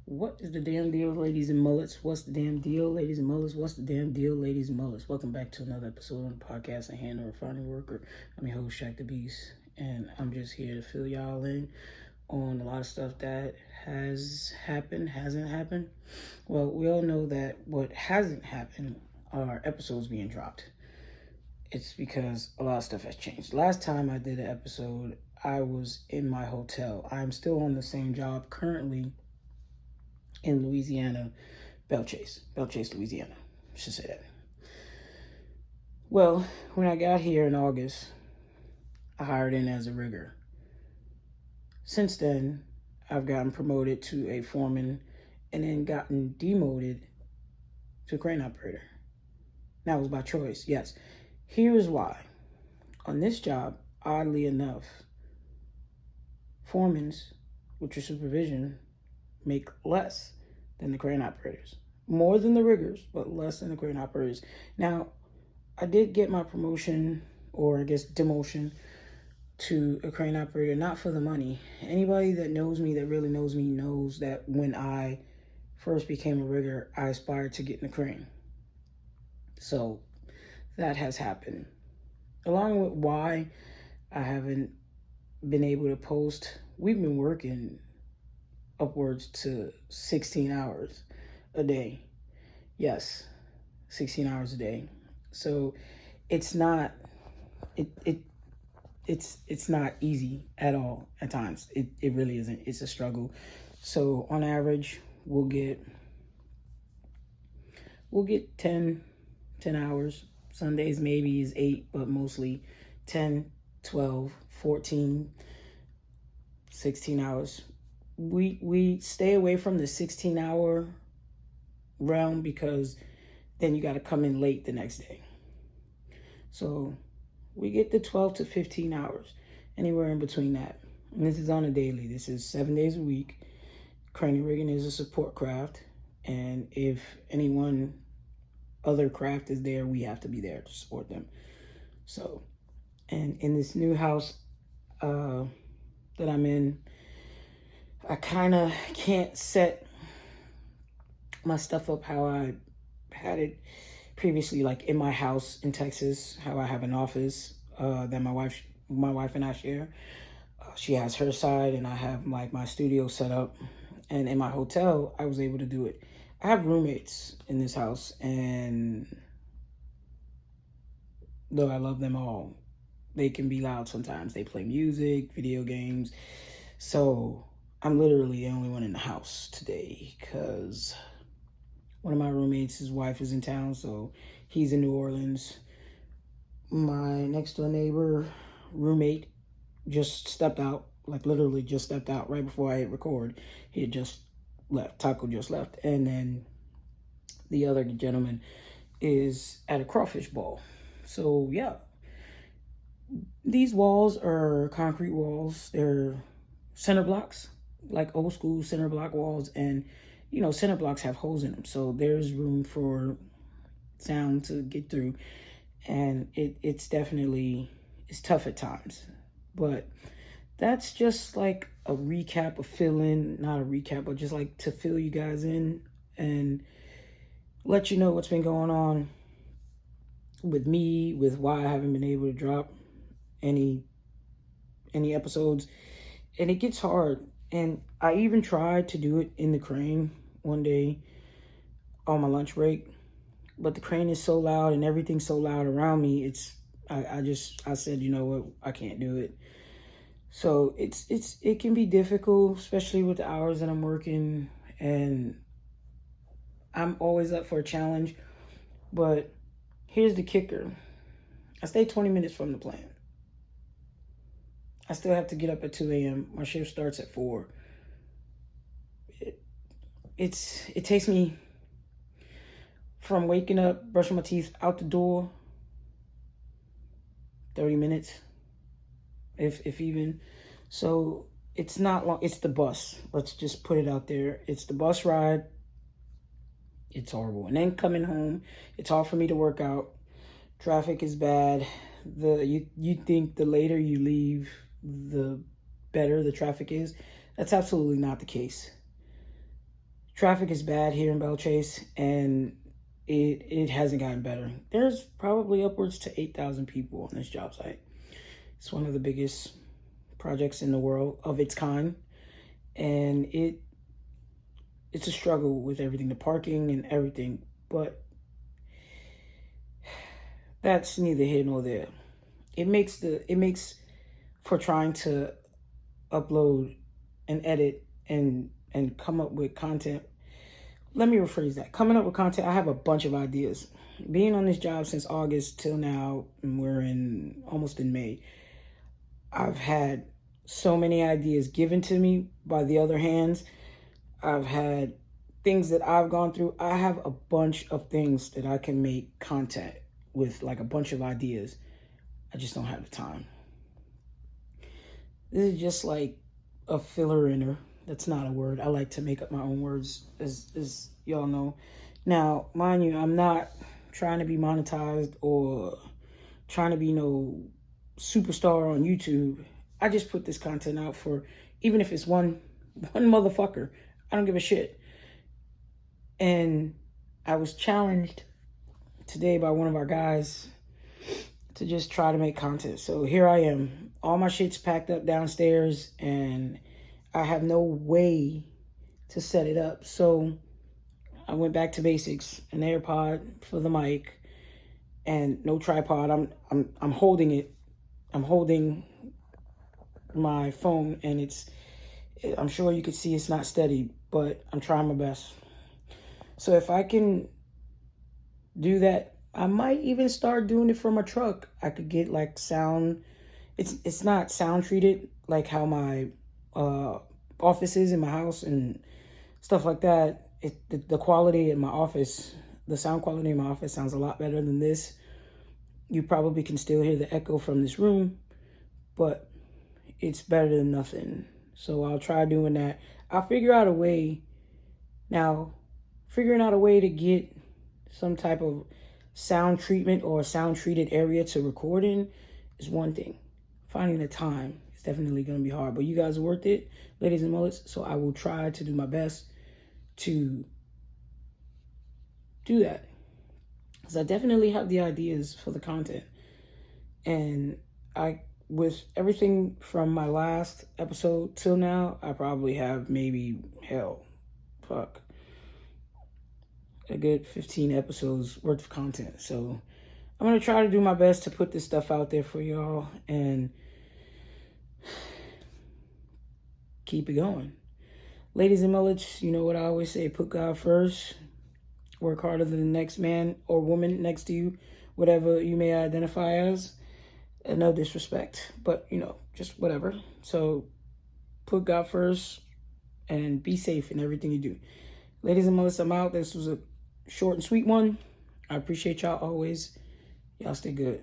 What is the damn deal, ladies and mullets? What's the damn deal, ladies and mullets? What's the damn deal, ladies and mullets? Welcome back to another episode on the podcast, and hand the refining worker. I'm your host, Shaq the Beast, and I'm just here to fill y'all in on a lot of stuff that has happened, hasn't happened. Well, we all know that what hasn't happened are episodes being dropped. It's because a lot of stuff has changed. Last time I did an episode, I was in my hotel. I'm still on the same job currently in Louisiana, Bellchase, Louisiana. I should say that. Well, when I got here in August, I hired in as a rigger. Since then, I've gotten promoted to a foreman and then gotten demoted to a crane operator. That was by choice, yes. Here's why. On this job, oddly enough, foremans, with your supervision, make less than the crane operators. More than the riggers, but less than the crane operators. Now, I did get my promotion, or I guess demotion, to a crane operator, not for the money. Anybody that knows me, that really knows me, knows that when I first became a rigger, I aspired to get in the crane. So that has happened. Along with why I haven't been able to post, we've been working upwards to 16 hours a day. Yes, 16 hours a day. So it's not it's not easy at all at times. It really isn't. It's a struggle. So on average, we'll get 10 hours. Some days maybe is 8, but mostly 10, 12, 14, 16 hours. We stay away from the 16-hour realm because then you got to come in late the next day. So we get the 12 to 15 hours, anywhere in between that. And this is on a daily. This is 7 days a week. Crane rigging is a support craft. And if anyone other craft is there, we have to be there to support them. So, and in this new house that I'm in, I kind of can't set my stuff up how I had it previously, like in my house in Texas, how I have an office that my wife and I share. She has her side, and I have like my studio set up. And in my hotel, I was able to do it. I have roommates in this house, and though I love them all, they can be loud sometimes. They play music, video games. So I'm literally the only one in the house today because one of my roommates, his wife is in town, so he's in New Orleans. My next door neighbor roommate just stepped out, like literally just stepped out right before I hit record. He had just left. Taco just left. And then the other gentleman is at a crawfish ball. So yeah, these walls are concrete walls. They're center blocks, like old school center block walls. And you know, center blocks have holes in them, so there's room for sound to get through. And it's definitely, it's tough at times. But that's just like a recap, not a recap, but just like to fill you guys in and let you know what's been going on with me, with why I haven't been able to drop any episodes. And it gets hard. And I even tried to do it in the crane one day on my lunch break, but the crane is so loud and everything's so loud around me. I said, you know what, I can't do it. So it can be difficult, especially with the hours that I'm working, and I'm always up for a challenge. But here's the kicker. I stay 20 minutes from the plant. I still have to get up at 2 a.m. My shift starts at 4. It takes me from waking up, brushing my teeth, out the door, 30 minutes, if even. So it's not long. It's the bus. Let's just put it out there. It's the bus ride. It's horrible. And then coming home, it's hard for me to work out. Traffic is bad. You think the later you leave, the better the traffic is. That's absolutely not the case. Traffic is bad here in Bellchase, and it hasn't gotten better. There's probably upwards to 8,000 people on this job site. It's one of the biggest projects in the world of its kind, and it's a struggle with everything, the parking and everything, but that's neither here nor there. It makes for trying to upload and edit and come up with content. Let me rephrase that. Coming up with content, I have a bunch of ideas. Being on this job since August till now, and we're almost in May, I've had so many ideas given to me by the other hands. I've had things that I've gone through. I have a bunch of things that I can make content with, like a bunch of ideas. I just don't have the time. This is just like a filler-inner. That's not a word. I like to make up my own words, as y'all know. Now, mind you, I'm not trying to be monetized or trying to be no superstar on YouTube. I just put this content out for, even if it's one motherfucker, I don't give a shit. And I was challenged today by one of our guys to just try to make content. So here I am. All my shit's packed up downstairs, and I have no way to set it up. So I went back to basics: an AirPod for the mic and no tripod. I'm holding it. I'm holding my phone, and I'm sure you can see it's not steady, but I'm trying my best. So if I can do that, I might even start doing it from a truck. I could get like sound. It's not sound treated like how my office is in my house and stuff like that. The quality in my office, the sound quality in my office sounds a lot better than this. You probably can still hear the echo from this room, but it's better than nothing. So I'll try doing that. I'll figure out a way. Now, figuring out a way to get some type of sound treatment or sound treated area to record in is one thing. Finding the time is definitely going to be hard, but you guys are worth it, ladies and mullets. So I will try to do my best to do that, because I definitely have the ideas for the content. And with everything from my last episode till now, I probably have maybe, a good 15 episodes worth of content. So I'm going to try to do my best to put this stuff out there for y'all and keep it going. Ladies and mullets, you know what I always say: put God first, work harder than the next man or woman next to you, whatever you may identify as. And no disrespect, but just whatever. So put God first and be safe in everything you do. Ladies and mullets, I'm out. This was a short and sweet one. I appreciate y'all always. Y'all stay good.